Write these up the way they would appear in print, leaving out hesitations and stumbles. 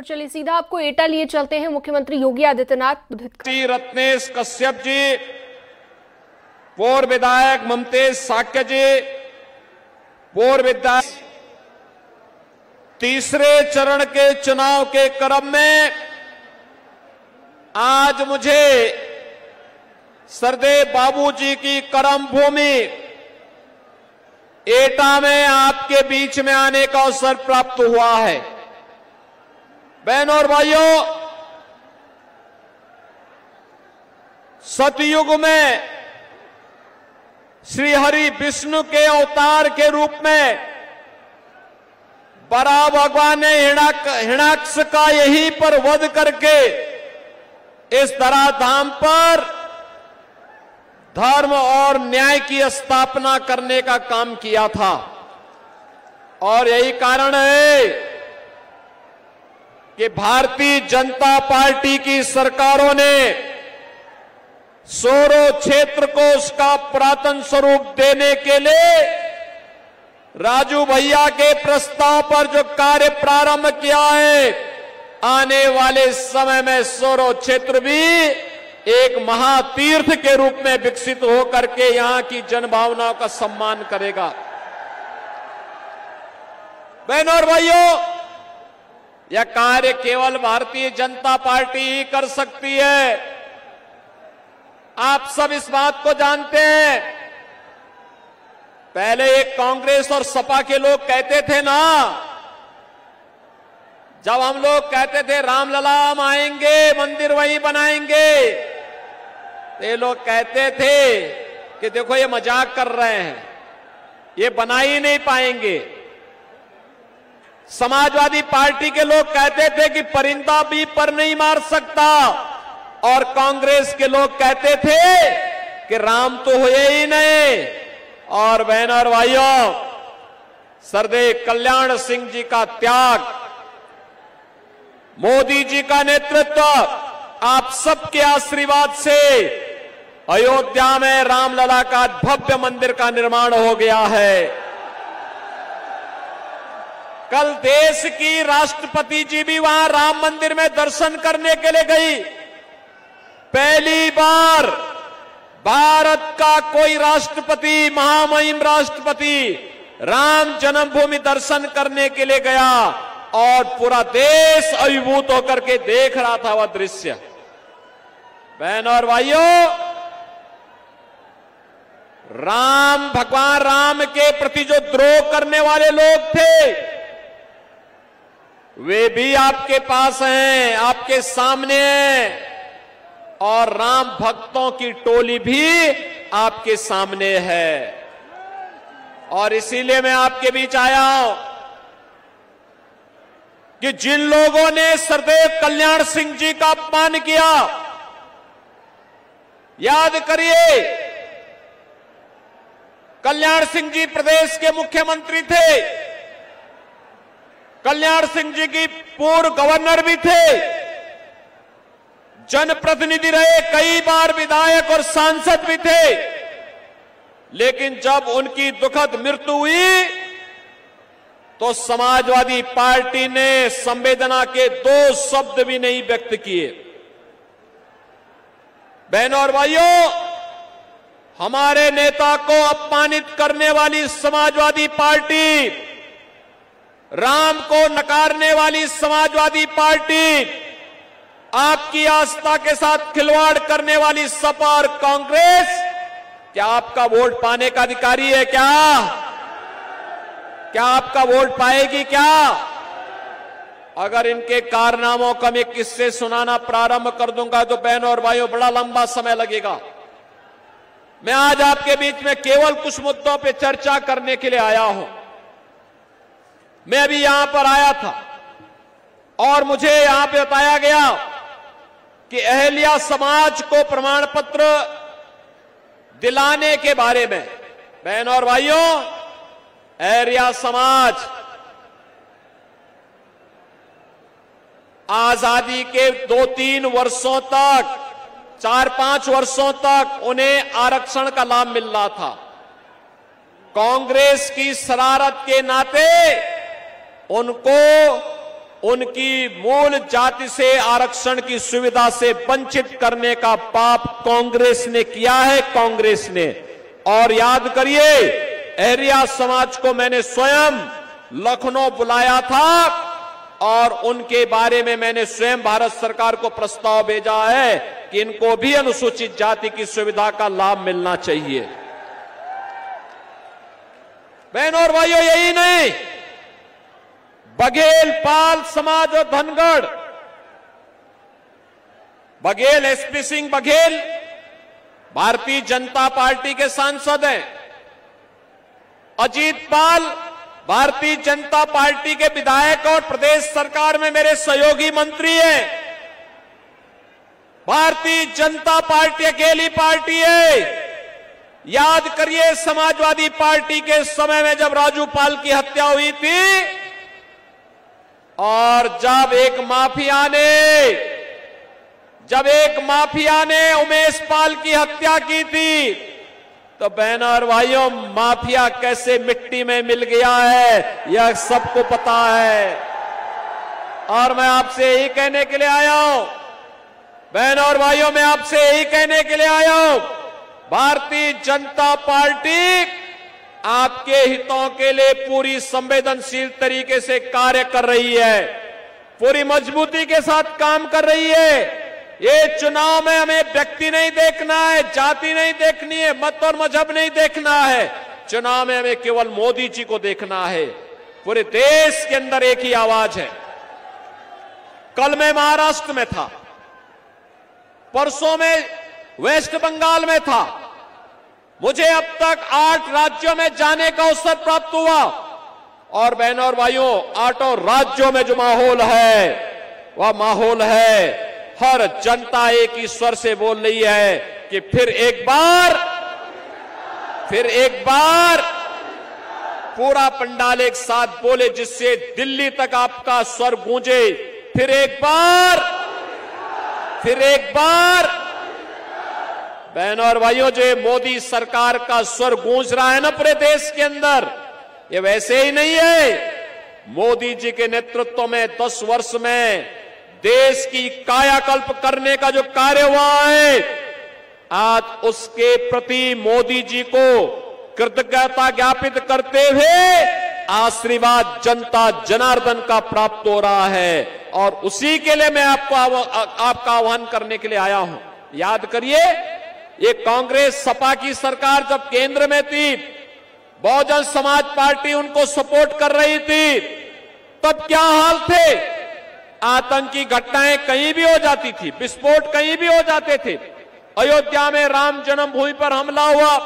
और चलिए सीधा आपको एटा लिए चलते हैं। मुख्यमंत्री योगी आदित्यनाथ रत्नेश कश्यप जी, पूर्व विधायक ममतेज साक्य जी, पूर्व विधायक तीसरे चरण के चुनाव के क्रम में आज मुझे सरदेव बाबू जी की कर्म भूमि एटा में आपके बीच में आने का अवसर प्राप्त हुआ है। बहनों और भाइयों, सतयुग में श्री हरि विष्णु के अवतार के रूप में बरा भगवान ने हिरण्याक्ष का यहीं पर वध करके इस धराधाम पर धर्म और न्याय की स्थापना करने का काम किया था। और यही कारण है कि भारतीय जनता पार्टी की सरकारों ने सोरो क्षेत्र को उसका पुरातन स्वरूप देने के लिए राजू भैया के प्रस्ताव पर जो कार्य प्रारंभ किया है, आने वाले समय में सोरो क्षेत्र भी एक महातीर्थ के रूप में विकसित होकर के यहां की जनभावनाओं का सम्मान करेगा। बहनों और भाइयों, यह कार्य केवल भारतीय जनता पार्टी ही कर सकती है। आप सब इस बात को जानते हैं। पहले एक कांग्रेस और सपा के लोग कहते थे ना, जब हम लोग कहते थे रामलला हम आएंगे, मंदिर वहीं बनाएंगे, ये लोग कहते थे कि देखो ये मजाक कर रहे हैं, ये बना ही नहीं पाएंगे। समाजवादी पार्टी के लोग कहते थे कि परिंदा भी पर नहीं मार सकता, और कांग्रेस के लोग कहते थे कि राम तो हुए ही नहीं। और बहनों और भाइयों, सरदेव कल्याण सिंह जी का त्याग, मोदी जी का नेतृत्व, आप सबके आशीर्वाद से अयोध्या में रामलला का भव्य मंदिर का निर्माण हो गया है। कल देश की राष्ट्रपति जी भी वहां राम मंदिर में दर्शन करने के लिए गई। पहली बार भारत का कोई राष्ट्रपति, महामहिम राष्ट्रपति, राम जन्मभूमि दर्शन करने के लिए गया और पूरा देश अभिभूत होकर के देख रहा था वह दृश्य। बहनों और भाइयों, राम, भगवान राम के प्रति जो द्रोह करने वाले लोग थे, वे भी आपके पास हैं, आपके सामने हैं, और राम भक्तों की टोली भी आपके सामने है। और इसीलिए मैं आपके बीच आया हूं कि जिन लोगों ने सरदेव कल्याण सिंह जी का अपमान किया, याद करिए, कल्याण सिंह जी प्रदेश के मुख्यमंत्री थे, कल्याण सिंह जी की पूर्व गवर्नर भी थे, जनप्रतिनिधि रहे, कई बार विधायक और सांसद भी थे। लेकिन जब उनकी दुखद मृत्यु हुई तो समाजवादी पार्टी ने संवेदना के 2 शब्द भी नहीं व्यक्त किए। बहनों और भाइयों, हमारे नेता को अपमानित करने वाली समाजवादी पार्टी, राम को नकारने वाली समाजवादी पार्टी, आपकी आस्था के साथ खिलवाड़ करने वाली सपा और कांग्रेस, क्या आपका वोट पाने का अधिकारी है? क्या आपका वोट पाएगी? क्या अगर इनके कारनामों का मैं किस्से सुनाना प्रारंभ कर दूंगा तो बहनों और भाइयों बड़ा लंबा समय लगेगा। मैं आज आपके बीच में केवल कुछ मुद्दों पे चर्चा करने के लिए आया हूं। मैं अभी यहां पर आया था और मुझे यहां पे बताया गया कि अहल्या समाज को प्रमाण पत्र दिलाने के बारे में। बहनों और भाइयों, अहल्या समाज आजादी के 2-3 वर्षों तक, 4-5 वर्षों तक उन्हें आरक्षण का लाभ मिल रहा था। कांग्रेस की शरारत के नाते उनको उनकी मूल जाति से आरक्षण की सुविधा से वंचित करने का पाप कांग्रेस ने किया है, कांग्रेस ने। और याद करिए, अहरिया समाज को मैंने स्वयं लखनऊ बुलाया था और उनके बारे में मैंने स्वयं भारत सरकार को प्रस्ताव भेजा है कि इनको भी अनुसूचित जाति की सुविधा का लाभ मिलना चाहिए। बहनों और भाइयों, यही नहीं, बघेल पाल समाज और धनगढ़, बघेल एसपी सिंह बघेल भारतीय जनता पार्टी के सांसद हैं। अजीत पाल भारतीय जनता पार्टी के विधायक और प्रदेश सरकार में मेरे सहयोगी मंत्री हैं। भारतीय जनता पार्टी अकेली पार्टी है। याद करिए, समाजवादी पार्टी के समय में जब राजू पाल की हत्या हुई थी और जब एक माफिया ने उमेश पाल की हत्या की थी, तो बहनों और भाइयों, माफिया कैसे मिट्टी में मिल गया है यह सबको पता है। और मैं आपसे यही कहने के लिए आया हूं, बहनों और भाइयों, मैं आपसे यही कहने के लिए आया हूं, भारतीय जनता पार्टी आपके हितों के लिए पूरी संवेदनशील तरीके से कार्य कर रही है, पूरी मजबूती के साथ काम कर रही है। ये चुनाव में हमें व्यक्ति नहीं देखना है, जाति नहीं देखनी है, मत और मजहब नहीं देखना है। चुनाव में हमें केवल मोदी जी को देखना है। पूरे देश के अंदर एक ही आवाज है। कल मैं महाराष्ट्र में था, परसों में वेस्ट बंगाल में था। मुझे अब तक 8 राज्यों में जाने का अवसर प्राप्त हुआ और बहनों और भाइयों, 8 राज्यों में जो माहौल है वह माहौल है, हर जनता एक ही स्वर से बोल रही है कि फिर एक बार पूरा पंडाल एक साथ बोले, जिससे दिल्ली तक आपका स्वर गूंजे। फिर एक बार बहनों और भाइयों, जो मोदी सरकार का स्वर गूंज रहा है ना पूरे देश के अंदर, ये वैसे ही नहीं है। मोदी जी के नेतृत्व में 10 वर्ष में देश की कायाकल्प करने का जो कार्य हुआ है, आज उसके प्रति मोदी जी को कृतज्ञता ज्ञापित करते हुए आशीर्वाद जनता जनार्दन का प्राप्त हो रहा है। और उसी के लिए मैं आपका आह्वान करने के लिए आया हूं। याद करिए, ये कांग्रेस सपा की सरकार जब केंद्र में थी, बहुजन समाज पार्टी उनको सपोर्ट कर रही थी, तब क्या हाल थे? आतंकी घटनाएं कहीं भी हो जाती थी, विस्फोट कहीं भी हो जाते थे। अयोध्या में राम जन्मभूमि पर हमला हुआ,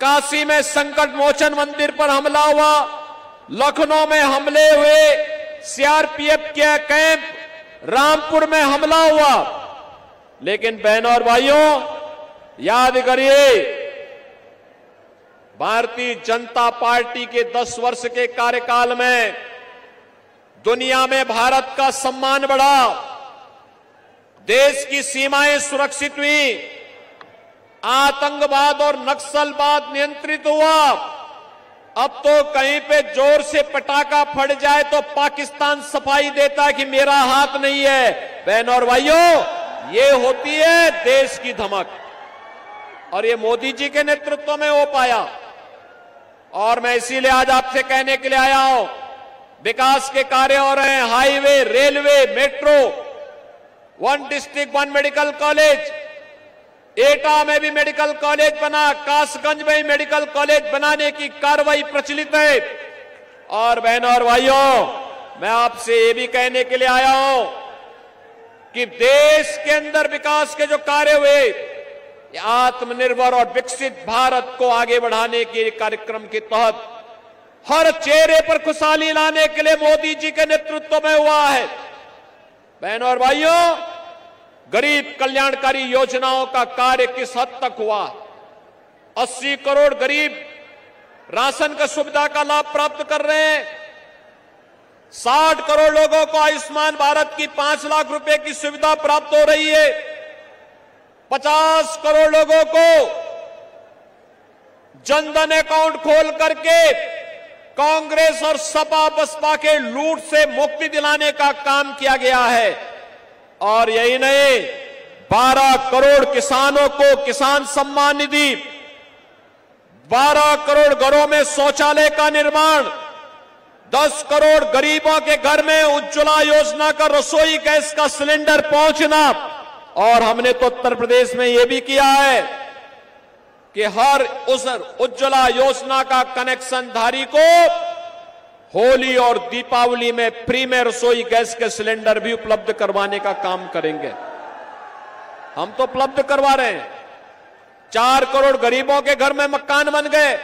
काशी में संकट मोचन मंदिर पर हमला हुआ, लखनऊ में हमले हुए, सीआरपीएफ के कैंप रामपुर में हमला हुआ। लेकिन बहनों और भाइयों, याद करिए, भारतीय जनता पार्टी के 10 वर्ष के कार्यकाल में दुनिया में भारत का सम्मान बढ़ा, देश की सीमाएं सुरक्षित हुई, आतंकवाद और नक्सलवाद नियंत्रित हुआ। अब तो कहीं पे जोर से पटाखा फट जाए तो पाकिस्तान सफाई देता है कि मेरा हाथ नहीं है। बहनों और भाइयों, ये होती है देश की धमक, और ये मोदी जी के नेतृत्व में हो पाया। और मैं इसीलिए आज आपसे कहने के लिए आया हूं, विकास के कार्य हो रहे हैं, highway, railway, metro, 1 district 1 medical college, एटा में भी मेडिकल कॉलेज बना, कासगंज में भी मेडिकल कॉलेज बनाने की कार्रवाई प्रचलित है। और बहनों और भाइयों, मैं आपसे ये भी कहने के लिए आया हूं कि देश के अंदर विकास के जो कार्य हुए, आत्मनिर्भर और विकसित भारत को आगे बढ़ाने के कार्यक्रम के तहत हर चेहरे पर खुशहाली लाने के लिए मोदी जी के नेतृत्व में हुआ है। बहनों और भाइयों, गरीब कल्याणकारी योजनाओं का कार्य किस हद तक हुआ? 80 करोड़ गरीब राशन की सुविधा का लाभ प्राप्त कर रहे हैं। 60 करोड़ लोगों को आयुष्मान भारत की 5 लाख रुपए की सुविधा प्राप्त हो रही है। 50 करोड़ लोगों को जनधन अकाउंट खोल करके कांग्रेस और सपा बसपा के लूट से मुक्ति दिलाने का काम किया गया है। और यही नहीं, 12 करोड़ किसानों को किसान सम्मान निधि, 12 करोड़ घरों में शौचालय का निर्माण, 10 करोड़ गरीबों के घर में उज्ज्वला योजना का रसोई गैस का सिलेंडर पहुंचना। और हमने तो उत्तर प्रदेश में यह भी किया है कि हर उस उज्ज्वला योजना का कनेक्शन धारी को होली और दीपावली में फ्री में रसोई गैस के सिलेंडर भी उपलब्ध करवाने का काम करेंगे। हम तो उपलब्ध करवा रहे हैं। 4 करोड़ गरीबों के घर में मकान बन गए।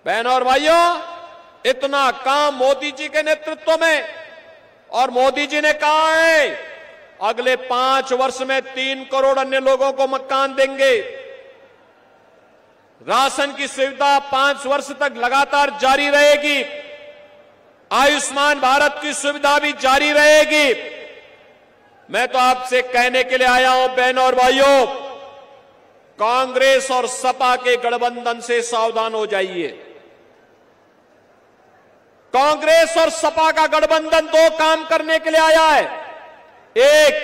बहनों और भाइयों, इतना काम मोदी जी के नेतृत्व में, और मोदी जी ने कहा है अगले 5 वर्ष में 3 करोड़ अन्य लोगों को मकान देंगे। राशन की सुविधा 5 वर्ष तक लगातार जारी रहेगी। आयुष्मान भारत की सुविधा भी जारी रहेगी। मैं तो आपसे कहने के लिए आया हूं बहनों और भाइयों, कांग्रेस और सपा के गठबंधन से सावधान हो जाइए। कांग्रेस और सपा का गठबंधन 2 काम करने के लिए आया है। एक,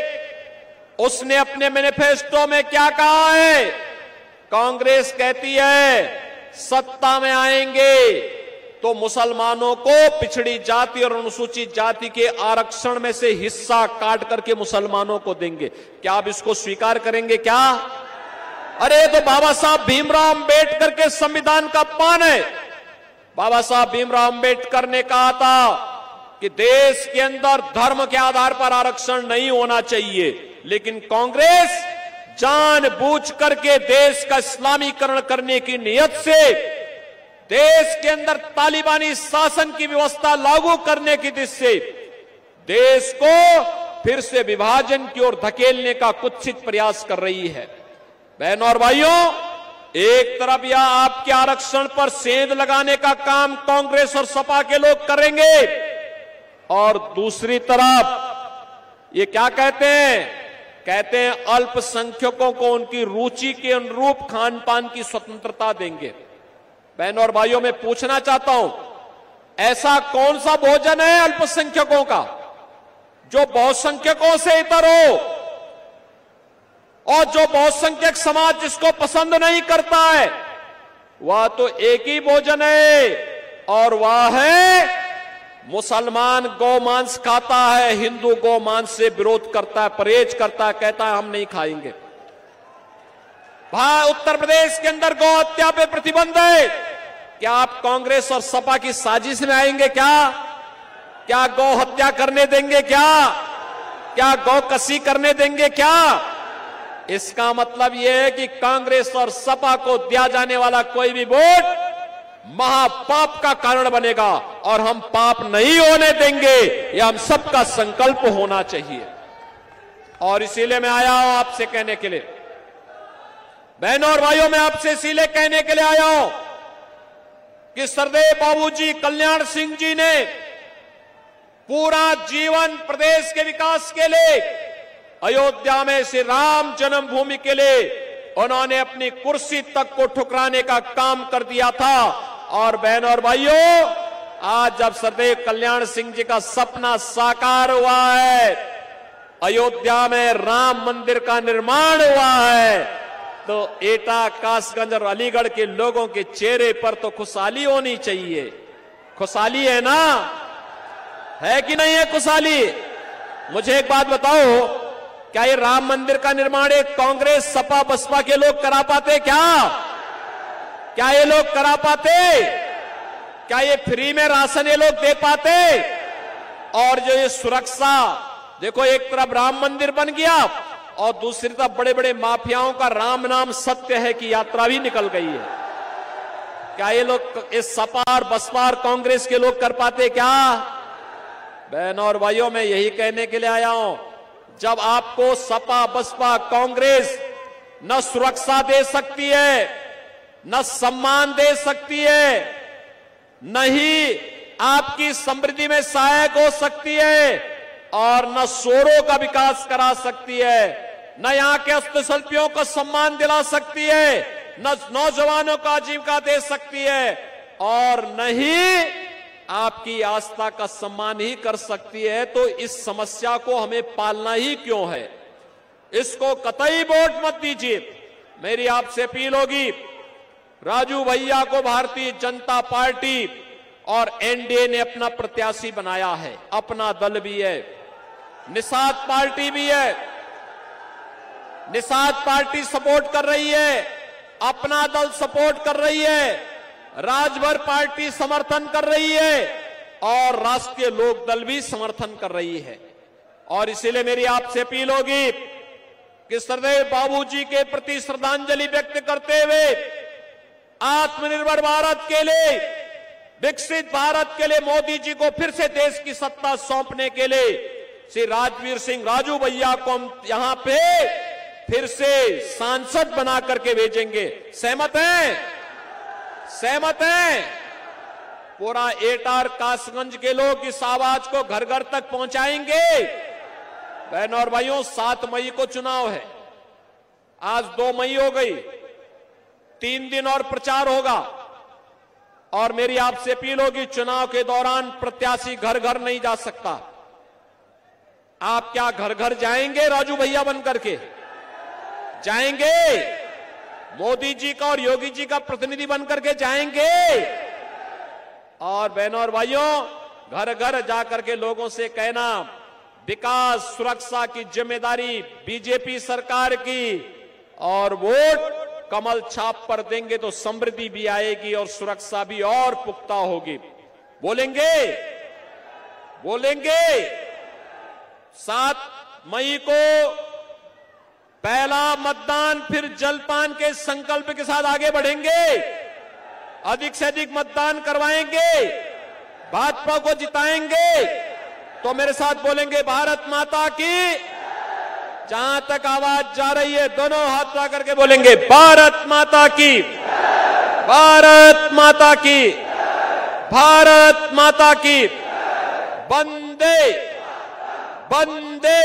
उसने अपने मैनिफेस्टो में क्या कहा है? कांग्रेस कहती है सत्ता में आएंगे तो मुसलमानों को पिछड़ी जाति और अनुसूचित जाति के आरक्षण में से हिस्सा काट करके मुसलमानों को देंगे। क्या आप इसको स्वीकार करेंगे क्या? अरे तो बाबा साहब भीमराव अंबेडकर के संविधान का पान है। बाबा साहब भीमराव अंबेडकर ने कहा था कि देश के अंदर धर्म के आधार पर आरक्षण नहीं होना चाहिए, लेकिन कांग्रेस जानबूझ करके देश का इस्लामीकरण करने की नियत से देश के अंदर तालिबानी शासन की व्यवस्था लागू करने की दिशा से देश को फिर से विभाजन की ओर धकेलने का कुत्सित प्रयास कर रही है। बहनों और भाइयों, एक तरफ यह आपके आरक्षण पर सेंध लगाने का काम कांग्रेस और सपा के लोग करेंगे, और दूसरी तरफ ये क्या कहते हैं? कहते हैं अल्पसंख्यकों को उनकी रुचि के अनुरूप खान पान की स्वतंत्रता देंगे। बहनों और भाइयों, मैं पूछना चाहता हूं, ऐसा कौन सा भोजन है अल्पसंख्यकों का जो बहुसंख्यकों से इतर हो, और जो बहुसंख्यक समाज जिसको पसंद नहीं करता है? वह तो एक ही भोजन है, और वह है मुसलमान गौमांस खाता है, हिंदू गौमांस से विरोध करता है, परहेज करता है, कहता है हम नहीं खाएंगे। भाई उत्तर प्रदेश के अंदर गौ हत्या पे प्रतिबंध है। क्या आप कांग्रेस और सपा की साजिश में आएंगे क्या? क्या गौ हत्या करने देंगे क्या? क्या गौ कसी करने देंगे क्या? इसका मतलब यह है कि कांग्रेस और सपा को दिया जाने वाला कोई भी वोट महापाप का कारण बनेगा, और हम पाप नहीं होने देंगे। यह हम सबका संकल्प होना चाहिए। और इसीलिए मैं आया हूं आपसे कहने के लिए, बहनों और भाइयों, मैं आपसे इसीलिए कहने के लिए आया हूं कि सरदेव बाबूजी कल्याण सिंह जी ने पूरा जीवन प्रदेश के विकास के लिए, अयोध्या में श्री राम जन्मभूमि के लिए उन्होंने अपनी कुर्सी तक को ठुकराने का काम कर दिया था। और बहनों और भाइयों, आज जब सरदेव कल्याण सिंह जी का सपना साकार हुआ है, अयोध्या में राम मंदिर का निर्माण हुआ है, तो एटा, कासगंज और अलीगढ़ के लोगों के चेहरे पर तो खुशहाली होनी चाहिए। खुशहाली है ना? है कि नहीं है खुशहाली? मुझे एक बात बताओ, क्या ये राम मंदिर का निर्माण एक कांग्रेस सपा बसपा के लोग करा पाते क्या? क्या ये लोग करा पाते? क्या ये फ्री में राशन ये लोग दे पाते? और जो ये सुरक्षा, देखो एक तरफ राम मंदिर बन गया और दूसरी तरफ बड़े बड़े माफियाओं का राम नाम सत्य है की यात्रा भी निकल गई है। क्या ये लोग, इस सपा और बसपा और कांग्रेस के लोग कर पाते क्या? बहनों और भाइयों, मैं यही कहने के लिए आया हूं, जब आपको सपा बसपा कांग्रेस न सुरक्षा दे सकती है, न सम्मान दे सकती है, न ही आपकी समृद्धि में सहायक हो सकती है, और न शोरों का विकास करा सकती है, न यहां के हस्तशिल्पियों को सम्मान दिला सकती है, न नौजवानों को आजीविका दे सकती है, और न ही आपकी आस्था का सम्मान ही कर सकती है, तो इस समस्या को हमें पालना ही क्यों है? इसको कतई वोट मत दीजिए। मेरी आपसे अपील होगी, राजू भैया को भारतीय जनता पार्टी और एनडीए ने अपना प्रत्याशी बनाया है, अपना दल भी है, निषाद पार्टी भी है, निषाद पार्टी सपोर्ट कर रही है, अपना दल सपोर्ट कर रही है, राजभर पार्टी समर्थन कर रही है और राष्ट्रीय लोक दल भी समर्थन कर रही है। और इसीलिए मेरी आपसे अपील होगी कि सरदेव बाबूजी के प्रति श्रद्धांजलि व्यक्त करते हुए आत्मनिर्भर भारत के लिए, विकसित भारत के लिए मोदी जी को फिर से देश की सत्ता सौंपने के लिए श्री राजवीर सिंह राजू भैया को हम यहां पे फिर से सांसद बना करके भेजेंगे। सहमत हैं? सहमत हैं? पूरा एटार कासगंज के लोग इस आवाज को घर घर तक पहुंचाएंगे। बहनों और भाइयों, 7 मई को चुनाव है, आज 2 मई हो गई, 3 दिन और प्रचार होगा। और मेरी आपसे अपील होगी, चुनाव के दौरान प्रत्याशी घर घर नहीं जा सकता। आप क्या घर घर जाएंगे राजू भैया बन करके? जाएंगे? मोदी जी का और योगी जी का प्रतिनिधि बन करके जाएंगे? और बहनों और भाइयों, घर घर जाकर के लोगों से कहना, विकास सुरक्षा की जिम्मेदारी बीजेपी सरकार की, और वोट कमल छाप पर देंगे तो समृद्धि भी आएगी और सुरक्षा भी और पुख्ता होगी। बोलेंगे? बोलेंगे? 7 मई को पहला मतदान, फिर जलपान के संकल्प के साथ आगे बढ़ेंगे, अधिक से अधिक मतदान करवाएंगे, भाजपा को जिताएंगे। तो मेरे साथ बोलेंगे, भारत माता की। जहां तक आवाज जा रही है दोनों हाथ उठा करके बोलेंगे, भारत माता की, भारत माता की, भारत माता की। वंदे वंदे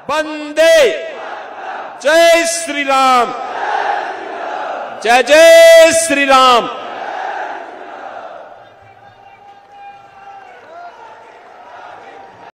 वंदे। जय श्री राम, जय जय श्री राम।